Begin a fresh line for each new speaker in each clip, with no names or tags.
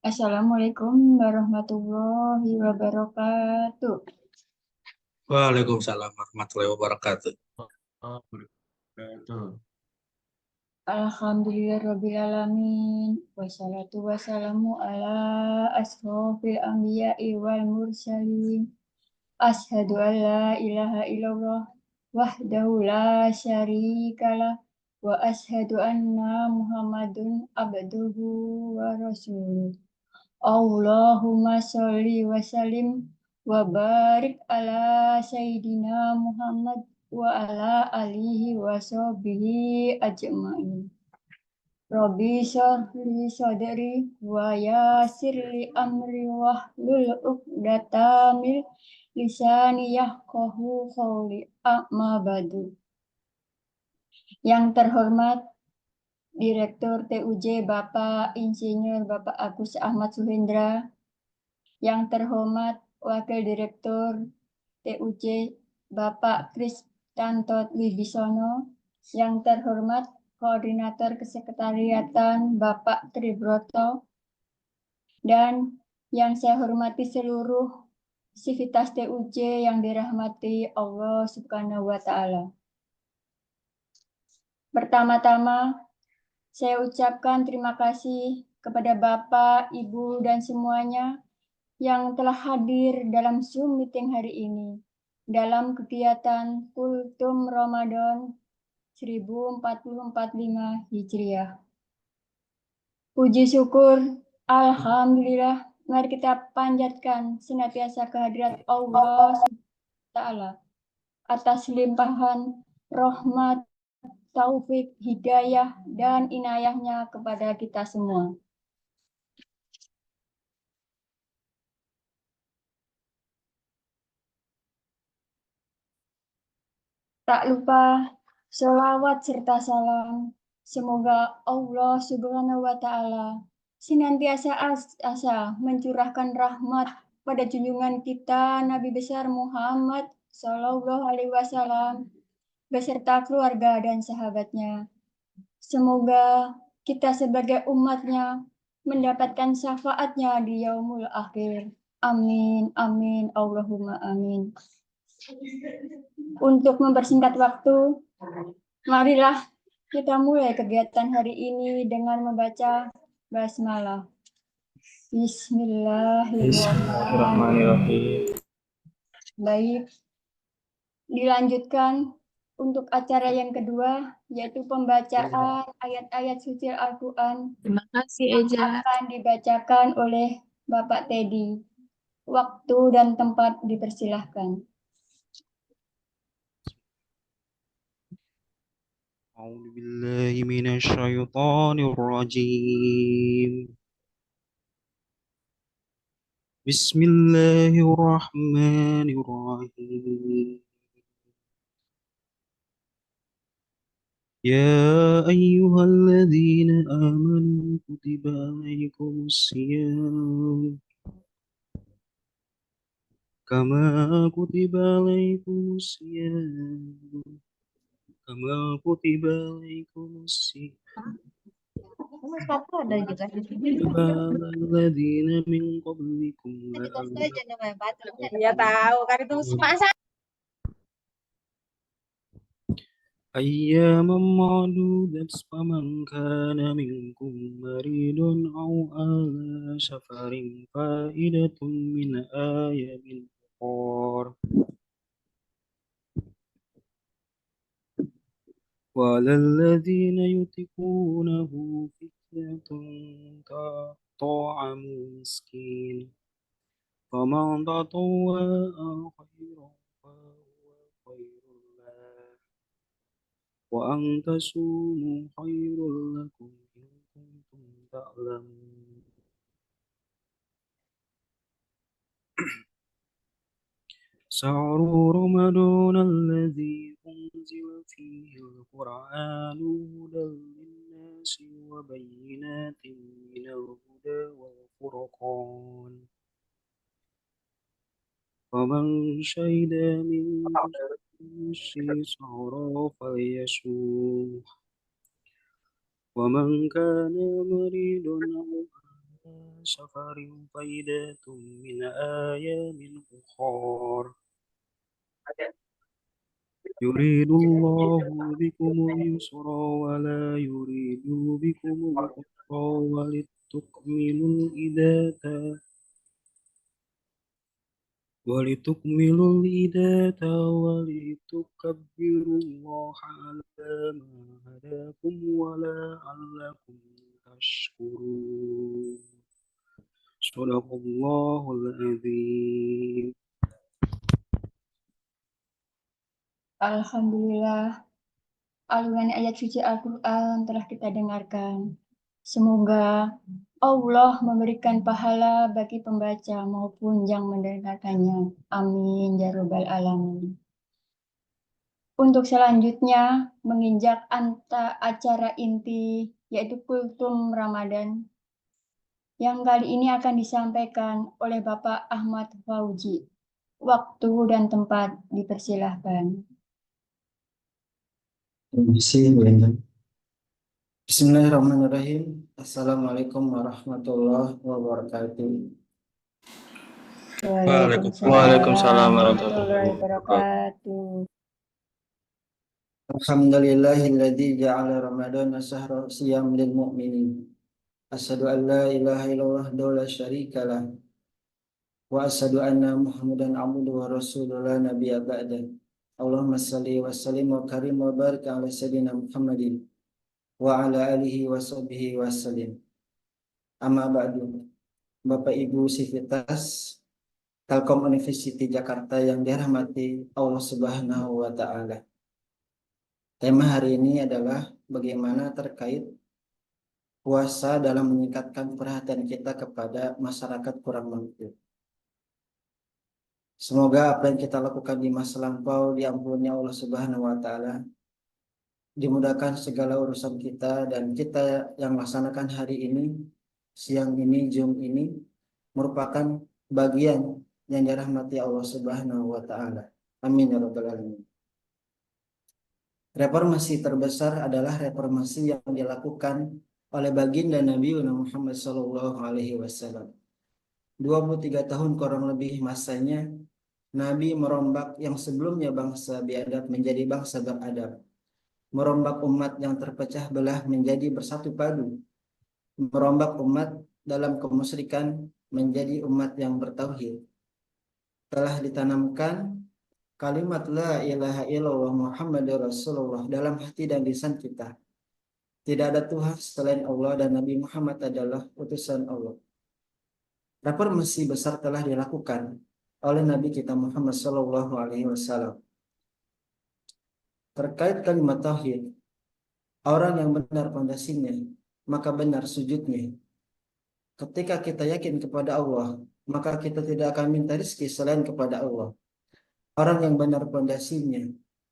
Assalamualaikum warahmatullahi wabarakatuh.
Waalaikumsalam warahmatullahi wabarakatuh.
Alhamdulillahirabbil alamin. Wassalatu wassalamu ala asrofil anbiya'i wal mursalin. Asyhadu an la ilaha illallah wahdahu la syarikalah wa asyhadu anna Muhammadun abduhu wa rasuluh. Allahumma sholli wa sallim wa barik ala Sayyidina Muhammad wa ala alihi wa sahbihi ajma'in. Rabbi shrahli sadri wa yassir li amri wahlul 'uqdatam min lisani yafqahu qawli. Amma ba'du. Yang terhormat Direktur TUJ Bapak Insinyur Bapak Agus Ahmad Suhendra, yang terhormat Wakil Direktur TUJ Bapak Kristanto Wibisono, yang terhormat Koordinator Kesekretariatan Bapak Tribroto, dan yang saya hormati seluruh sivitas TUJ yang dirahmati Allah Subhanahu wa Ta'ala. Pertama-tama, saya ucapkan terima kasih kepada Bapak, Ibu, dan semuanya yang telah hadir dalam Zoom meeting hari ini dalam kegiatan Kultum Ramadan 1445 Hijriah. Puji syukur, Alhamdulillah, mari kita panjatkan senantiasa kehadirat Allah Ta'ala atas limpahan rahmat, taufik, hidayah, dan inayahnya kepada kita semua. Tak lupa sholawat serta salam. Semoga Allah Subhanahu wa Ta'ala senantiasa asa mencurahkan rahmat pada junjungan kita Nabi besar Muhammad Sallallahu Alaihi Wasallam beserta keluarga dan sahabatnya. Semoga kita sebagai umatnya mendapatkan syafaatnya di yaumul akhir. Amin, amin, Allahumma amin. Untuk mempersingkat waktu, marilah kita mulai kegiatan hari ini dengan membaca basmalah. Bismillahirrahmanirrahim. Baik, dilanjutkan untuk acara yang kedua, yaitu pembacaan ayat-ayat suci Al-Quran.
Terima kasih, Eja.
Akan dibacakan oleh Bapak Teddy. Waktu dan tempat dipersilahkan.
أعوذ بالله من الشيطان الرجيم. بسم الله الرحمن الرحيم. يا أيها الذين آمنوا كتب عليكم الصيام كما كتب عليكم الصيام كما كتب عليكم الصيام الذين من قبلكم
Ya tahu kan itu masa
أياما معدودة فمن كان منكم مريض أو على سفر فائدة من أيام أخر وعلى الذين يطيقونه فدية طعام مسكين فمن تطوع خيرا فهو خير له وأن تصوموا خير لكم إن كنتم تعلمون شهر رمضان الذي أنزل فيه القرآن هدى للناس وبينات من الهدى والفرقان فمن شهد منكم الشهر فليصوم ومن كان مريضا أو سفر فإدة من أيام أخر يريد الله بكم اليسر ولا يريد بكم العسر ولتكملوا العدة ولتكبروا الله على ما هداكم ولعلكم تشكرون. صدق الله العظيم.
Alhamdulillah, alunan ayat suci Al-Quran telah kita dengarkan. Semoga Allah memberikan pahala bagi pembaca maupun yang mendengarkannya. Amin ya Rabbal Alamin. Untuk selanjutnya, menginjak acara inti, yaitu Kultum Ramadan, yang kali ini akan disampaikan oleh Bapak Ahmad Fauji. Waktu dan tempat dipersilahkan.
Bismillahirrahmanirrahim. Assalamualaikum warahmatullahi wabarakatuh.
Waalaikumsalam warahmatullahi wabarakatuh.
Alhamdulillahilladzi ja'ala ramadana syahra siyam lil mu'minin. Asyhadu an la ilaha illallah la syarika lah. Wa asyhadu anna Muhammadan abduhu wa rasuluhu la nabiyya ba'da. Allahumma shalli wa sallim wa karim wa barik ala sayyidina Muhammadin wa ala alihi wa sahbihi wa sallim. Amma ba'du. Bapak Ibu Sivitas Telkom University Jakarta yang dirahmati Allah Subhanahu wa taala. Tema hari ini adalah bagaimana terkait puasa dalam meningkatkan perhatian kita kepada masyarakat kurang mampu. Semoga apa yang kita lakukan di masa lampau diampuni Allah Subhanahu wa taala, dimudahkan segala urusan kita, dan kita yang melaksanakan hari ini, siang ini, Zoom ini merupakan bagian yang dirahmati Allah Subhanahu wa taala. Amin ya rabbal alamin. Reformasi terbesar adalah reformasi yang dilakukan oleh baginda Nabi Muhammad SAW. 23 tahun kurang lebih masanya, Nabi merombak yang sebelumnya bangsa biadab menjadi bangsa beradab. Merombak umat yang terpecah belah menjadi bersatu padu. Merombak umat dalam kemusyrikan menjadi umat yang bertauhid. Telah ditanamkan kalimat la ilaha illallah Muhammadur Rasulullah dalam hati dan lisan kita. Tidak ada Tuhan selain Allah dan Nabi Muhammad adalah utusan Allah. Reformasi besar telah dilakukan oleh Nabi kita Muhammad SAW. Terkait kalimat tauhid, orang yang benar pondasinya, maka benar sujudnya. Ketika kita yakin kepada Allah, maka kita tidak akan minta rezeki selain kepada Allah. Orang yang benar pondasinya,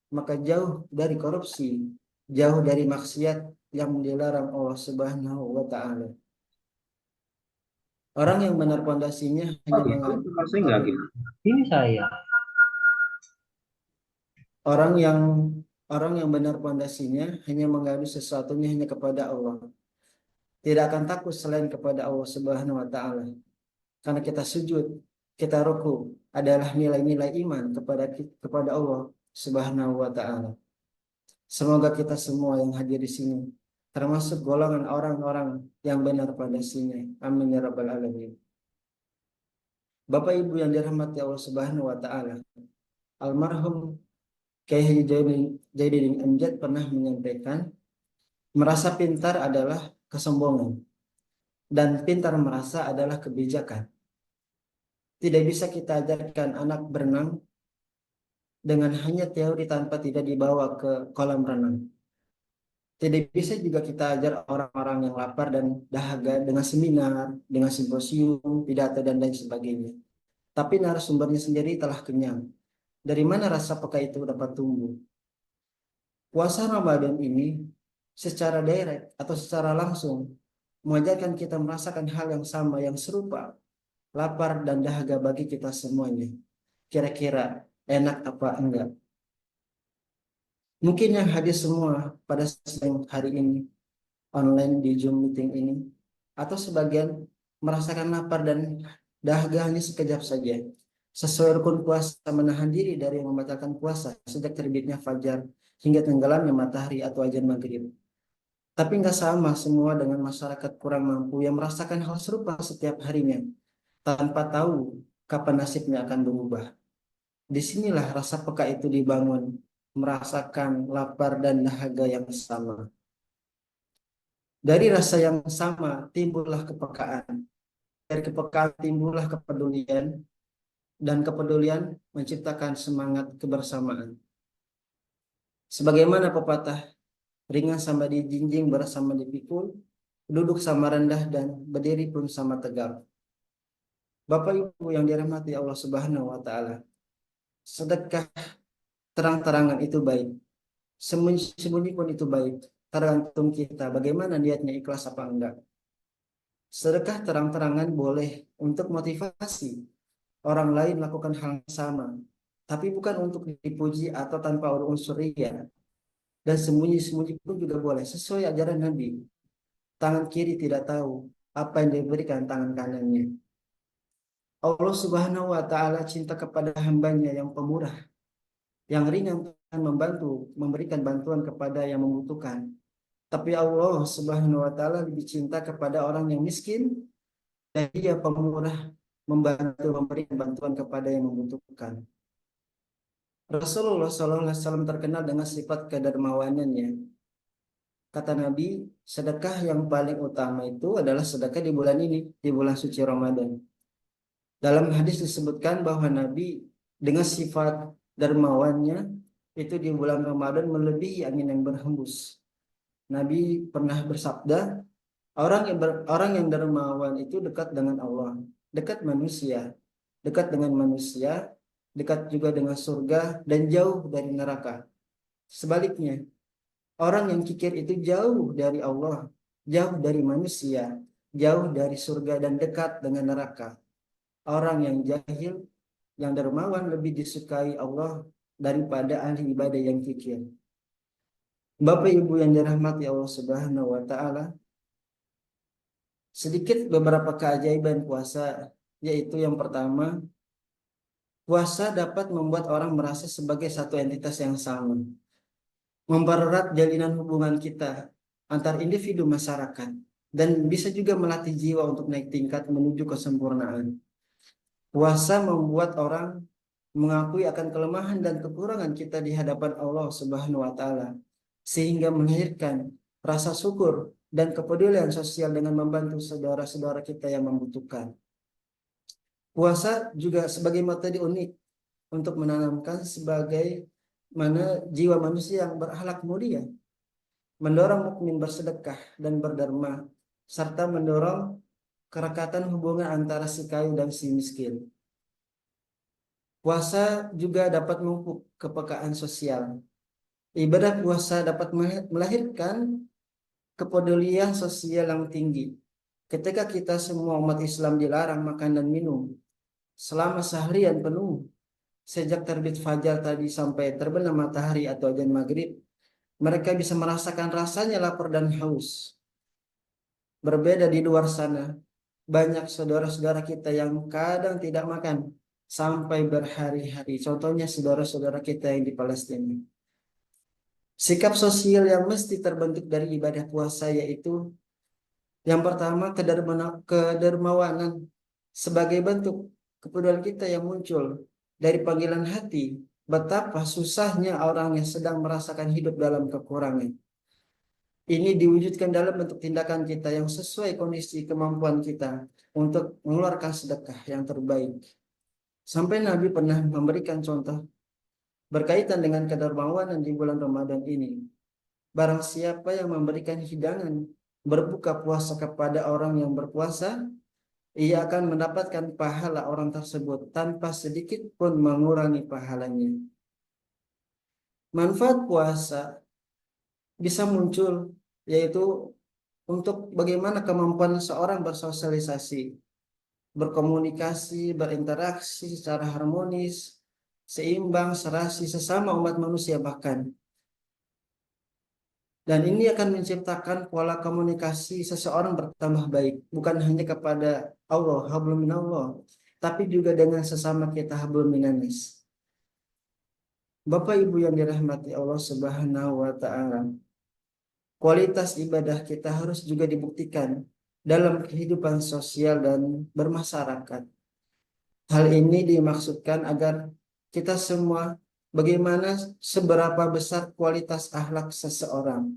maka jauh dari korupsi, jauh dari maksiat yang dilarang Allah Subhanahu wa taala. Orang yang benar pondasinya hanya mengadu.
Ini saya.
Orang yang benar pondasinya hanya mengadu sesuatunya hanya kepada Allah. Tidak akan takut selain kepada Allah Subhanahu wa taala. Karena kita sujud, kita ruku adalah nilai-nilai iman kepada Allah Subhanahu wa taala. Semoga kita semua yang hadir di sini termasuk golongan orang-orang yang benar pondasinya. Amin ya rabbal alamin. Bapak Ibu yang dirahmati Allah Subhanahu wa taala, almarhum Kyai Haji Jainuddin Amjad pernah menyampaikan, merasa pintar adalah kesombongan dan pintar merasa adalah kebijakan. Tidak bisa kita ajarkan anak berenang dengan hanya teori tanpa tidak dibawa ke kolam renang. Tidak bisa juga kita ajar orang-orang yang lapar dan dahaga dengan seminar, dengan simposium, pidato, dan lain sebagainya. Tapi narasumbernya sendiri telah kenyang. Dari mana rasa peka itu dapat tumbuh? Puasa Ramadan ini secara direct atau secara langsung mengajarkan kita merasakan hal yang sama, yang serupa, lapar dan dahaga bagi kita semuanya. Kira-kira enak apa enggak? Mungkin yang hadir semua pada siang hari ini, online di Zoom meeting ini, atau sebagian merasakan lapar dan dahaga hanya sekejap saja. Sesuai rukun puasa menahan diri dari membatalkan puasa sejak terbitnya fajar hingga tenggelamnya matahari atau azan maghrib. Tapi nggak sama semua dengan masyarakat kurang mampu yang merasakan hal serupa setiap harinya tanpa tahu kapan nasibnya akan berubah. Disinilah rasa peka itu dibangun, merasakan lapar dan dahaga yang sama. Dari rasa yang sama timbullah kepekaan. Dari kepekaan timbullah kepedulian, dan kepedulian menciptakan semangat kebersamaan. Sebagaimana pepatah, ringan sama dijinjing, berat sama dipikul, duduk sama rendah, dan berdiri pun sama tegak. Bapak Ibu yang dirahmati Allah Subhanahu wa Ta'ala, sedekah terang-terangan itu baik, sembunyi-sembunyi pun itu baik, tergantung kita bagaimana niatnya, ikhlas apa enggak. Sedekah terang-terangan boleh untuk motivasi orang lain melakukan hal yang sama, tapi bukan untuk dipuji atau tanpa unsur ria. Dan sembunyi-sembunyi pun juga boleh, sesuai ajaran Nabi. Tangan kiri tidak tahu apa yang diberikan tangan kanannya. Allah Subhanahu wa Ta'ala cinta kepada hambanya yang pemurah, yang ringan membantu, memberikan bantuan kepada yang membutuhkan. Tapi Allah Subhanahu wa Ta'ala lebih cinta kepada orang yang miskin dan dia pemurah, membantu, memberikan bantuan kepada yang membutuhkan. Rasulullah SAW terkenal dengan sifat kedermawanannya. Kata Nabi, sedekah yang paling utama itu adalah sedekah di bulan ini, di bulan suci Ramadan. Dalam hadis disebutkan bahwa Nabi dengan sifat dermawannya itu di bulan Ramadan melebihi angin yang berhembus. Nabi pernah bersabda, orang yang dermawan itu dekat dengan Allah, dekat dengan manusia, dekat juga dengan surga dan jauh dari neraka. Sebaliknya, orang yang kikir itu jauh dari Allah, jauh dari manusia, jauh dari surga dan dekat dengan neraka. Orang yang jahil, yang dermawan lebih disukai Allah daripada ahli ibadah yang kikir. Bapak Ibu yang dirahmati Allah Subhanahu wa Ta'ala, sedikit beberapa keajaiban puasa, yaitu yang pertama, puasa dapat membuat orang merasa sebagai satu entitas yang sama, mempererat jalinan hubungan kita antar individu masyarakat, dan bisa juga melatih jiwa untuk naik tingkat menuju kesempurnaan. Puasa membuat orang mengakui akan kelemahan dan kekurangan kita di hadapan Allah Subhanahu wa Ta'ala, sehingga melahirkan rasa syukur dan kepedulian sosial dengan membantu saudara-saudara kita yang membutuhkan. Puasa juga sebagai metode unik untuk menanamkan sebagai mana jiwa manusia yang berakhlak mulia, mendorong mukmin bersedekah dan berderma, serta mendorong kerekatan hubungan antara si kaya dan si miskin. Puasa juga dapat memupuk kepekaan sosial. Ibadah puasa dapat melahirkan kepedulian sosial yang tinggi. Ketika kita semua umat Islam dilarang makan dan minum selama seharian penuh, sejak terbit fajar tadi sampai terbenam matahari atau azan maghrib, mereka bisa merasakan rasanya lapar dan haus. Berbeda di luar sana, banyak saudara-saudara kita yang kadang tidak makan sampai berhari-hari. Contohnya saudara-saudara kita yang di Palestina. Sikap sosial yang mesti terbentuk dari ibadah puasa yaitu yang pertama, kedermawanan sebagai bentuk kepedulian kita yang muncul dari panggilan hati. Betapa susahnya orang yang sedang merasakan hidup dalam kekurangan. Ini diwujudkan dalam bentuk tindakan kita yang sesuai kondisi kemampuan kita untuk mengeluarkan sedekah yang terbaik. Sampai Nabi pernah memberikan contoh berkaitan dengan kedermawanan di bulan Ramadan ini. Barang siapa yang memberikan hidangan berbuka puasa kepada orang yang berpuasa, ia akan mendapatkan pahala orang tersebut tanpa sedikit pun mengurangi pahalanya. Manfaat puasa bisa muncul yaitu untuk bagaimana kemampuan seorang bersosialisasi, berkomunikasi, berinteraksi secara harmonis, seimbang, serasi sesama umat manusia bahkan. Dan ini akan menciptakan pola komunikasi seseorang bertambah baik, bukan hanya kepada Allah, hablum minallah, tapi juga dengan sesama kita, hablum minannas. Bapak Ibu yang dirahmati Allah Subhanahu wa taala, kualitas ibadah kita harus juga dibuktikan dalam kehidupan sosial dan bermasyarakat. Hal ini dimaksudkan agar kita semua bagaimana seberapa besar kualitas akhlak seseorang.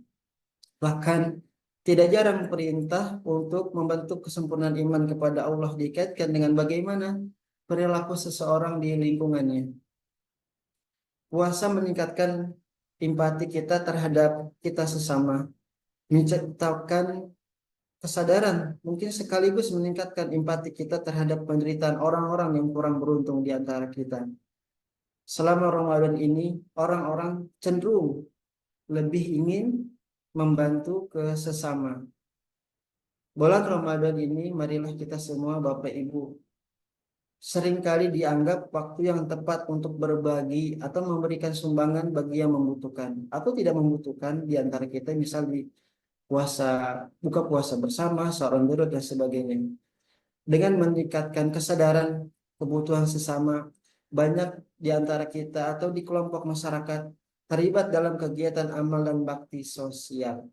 Bahkan tidak jarang perintah untuk membentuk kesempurnaan iman kepada Allah dikaitkan dengan bagaimana perilaku seseorang di lingkungannya. Puasa meningkatkan empati kita terhadap kita sesama, menciptakan kesadaran, mungkin sekaligus meningkatkan empati kita terhadap penderitaan orang-orang yang kurang beruntung di antara kita. Selama Ramadan ini, orang-orang cenderung lebih ingin membantu ke sesama. Bulan Ramadan ini, marilah kita semua Bapak Ibu seringkali dianggap waktu yang tepat untuk berbagi atau memberikan sumbangan bagi yang membutuhkan atau tidak membutuhkan di antara kita, misal di buka puasa bersama, sahur on the road, dan sebagainya. Dengan meningkatkan kesadaran kebutuhan sesama, banyak di antara kita atau di kelompok masyarakat terlibat dalam kegiatan amal dan bakti sosial.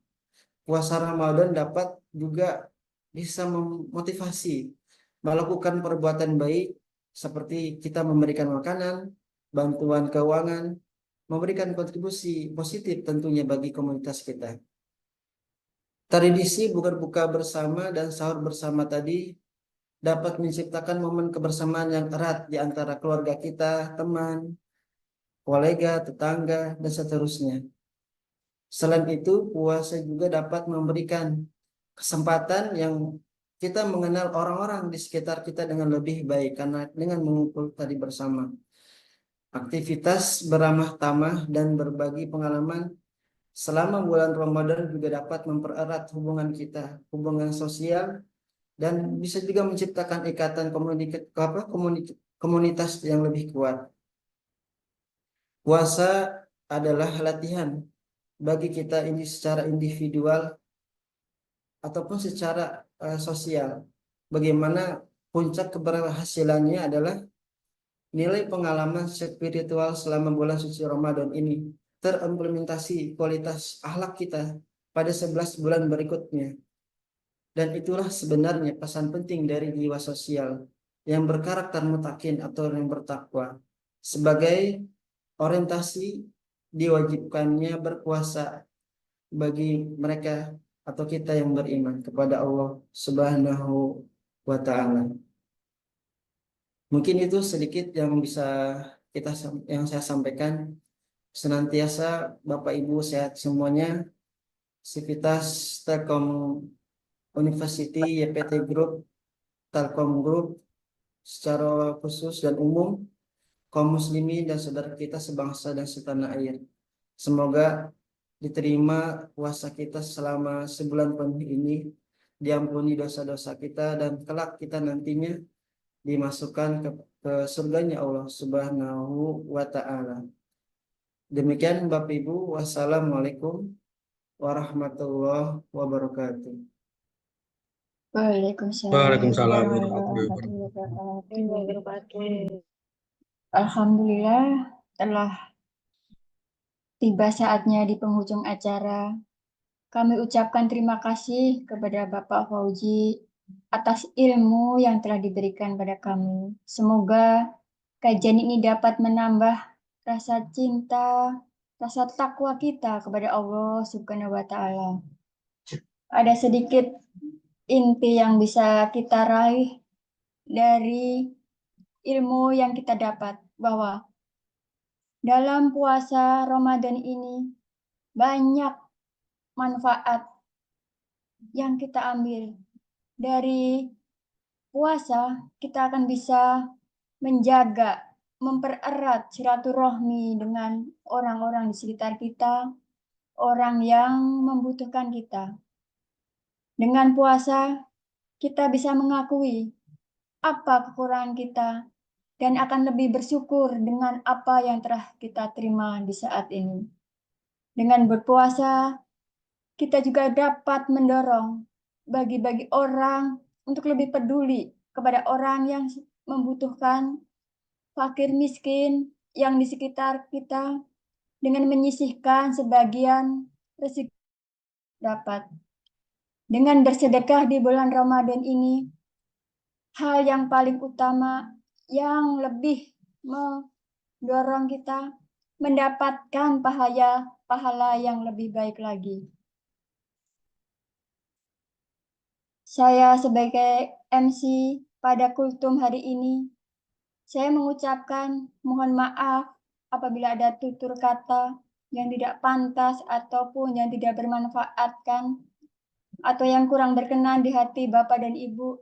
Puasa Ramadan dapat juga bisa memotivasi melakukan perbuatan baik seperti kita memberikan makanan, bantuan keuangan, memberikan kontribusi positif tentunya bagi komunitas kita. Tradisi buka bersama dan sahur bersama tadi dapat menciptakan momen kebersamaan yang erat di antara keluarga kita, teman, kolega, tetangga, dan seterusnya. Selain itu, puasa juga dapat memberikan kesempatan yang kita mengenal orang-orang di sekitar kita dengan lebih baik karena dengan mengumpul tadi bersama. Aktivitas beramah tamah dan berbagi pengalaman selama bulan Ramadan juga dapat mempererat hubungan kita, hubungan sosial, dan bisa juga menciptakan ikatan komunitas yang lebih kuat. Puasa adalah latihan bagi kita ini secara individual ataupun secara sosial. Bagaimana puncak keberhasilannya adalah nilai pengalaman spiritual selama bulan suci Ramadan ini terimplementasi kualitas akhlak kita pada 11 bulan berikutnya. Dan itulah sebenarnya pesan penting dari jiwa sosial yang berkarakter mutakin atau yang bertakwa. Sebagai orientasi diwajibkannya berpuasa bagi mereka atau kita yang beriman kepada Allah Subhanahu wa taala. Mungkin itu sedikit yang bisa yang saya sampaikan. Senantiasa Bapak Ibu sehat semuanya. Sivitas Telkom University YPT Group, Telkom Group secara khusus dan umum, kaum muslimin dan saudara kita sebangsa dan setanah air. Semoga diterima puasa kita selama sebulan penuh ini, diampuni dosa-dosa kita, dan kelak kita nantinya dimasukkan ke surganya Allah Subhanahu wa ta'ala. Demikian Bapak Ibu, wassalamualaikum warahmatullahi wabarakatuh.
Waalaikumsalam
warahmatullahi wabarakatuh. Alhamdulillah, telah tiba saatnya di penghujung acara. Kami ucapkan terima kasih kepada Bapak Fauzi atas ilmu yang telah diberikan pada kami. Semoga kajian ini dapat menambah rasa cinta, rasa takwa kita kepada Allah Subhanahu wa Ta'ala. Ada sedikit inti yang bisa kita raih dari ilmu yang kita dapat, bahwa dalam puasa Ramadan ini banyak manfaat yang kita ambil. Dari puasa kita akan bisa menjaga, mempererat silaturahmi dengan orang-orang di sekitar kita, orang yang membutuhkan kita. Dengan puasa kita bisa mengakui apa kekurangan kita dan akan lebih bersyukur dengan apa yang telah kita terima di saat ini. Dengan berpuasa, kita juga dapat mendorong bagi-bagi orang untuk lebih peduli kepada orang yang membutuhkan, fakir miskin yang di sekitar kita, dengan menyisihkan sebagian rezeki dapat. Dengan bersedekah di bulan Ramadan ini, hal yang paling utama yang lebih mendorong kita mendapatkan pahala yang lebih baik lagi. Saya sebagai MC pada kultum hari ini, saya mengucapkan mohon maaf apabila ada tutur kata yang tidak pantas ataupun yang tidak bermanfaatkan atau yang kurang berkenan di hati Bapak dan Ibu.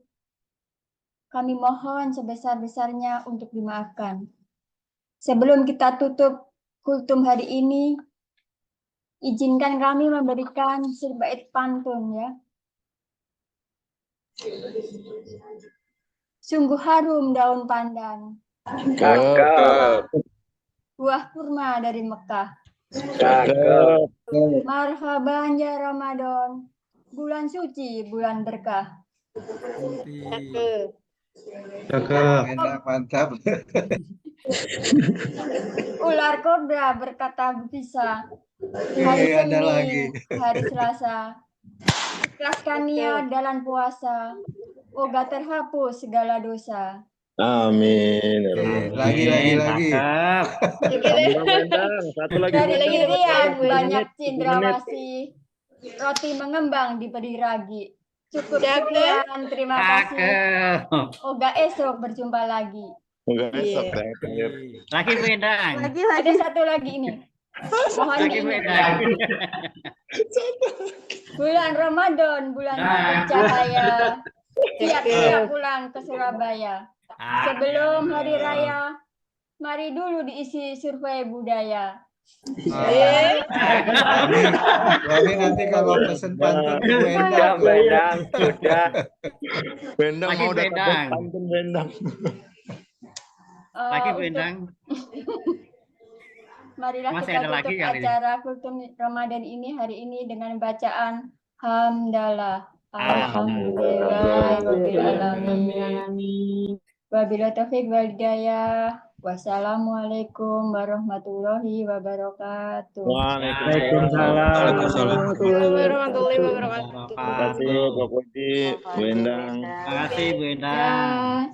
Kami mohon sebesar-besarnya untuk dimaafkan. Sebelum kita tutup kultum hari ini, izinkan kami memberikan serbait pantun ya. Sungguh harum daun pandan,
Cakep.
buah kurma dari Mekah.
Cakep.
Marhaban ya Ramadan, bulan suci, bulan berkah.
Enak, mantap.
Ular kobra berkata bisa. Hari
Ada
Senin,
lagi.
hari Selasa. Ikhlaskan niat dalam puasa. Semoga terhapus segala dosa.
Amin.
Lagi.
Satu lagi.
Dari Irian banyak cindrawasih. Roti mengembang diberi ragi. Cukup sekian, terima kasih. Oga esok berjumpa lagi.
Enggak esok dah.
Lagi Wedang.
Ada satu lagi ini. Mohon
Lagi
diingat.
Wedang.
Bulan Ramadan, bulan bercahaya. Siap-siap pulang ke Surabaya. Sebelum hari raya, mari dulu diisi survei budaya.
Jadi nanti kalau pesen pantun ke Wendang,
Bendang, sudah. Bendang
Lagi
mau dapat
Bendang.
pantun Bendang.
Lagi
Untuk-
Wedang.
Marilah
Masih
kita
ada lagi
tutup
kali ini.
acara kultum Ramadan ini hari ini dengan bacaan hamdalah. Alhamdulillahirobbilalamin. Wabillahi taufiq wal hidayah. Wassalamualaikum warahmatullahi wabarakatuh.
Waalaikumsalam.
Warahmatullahi wabarakatuh.
Terima kasih Pak Putih, Bendang.
Terima kasih Bu Endang.
Ya.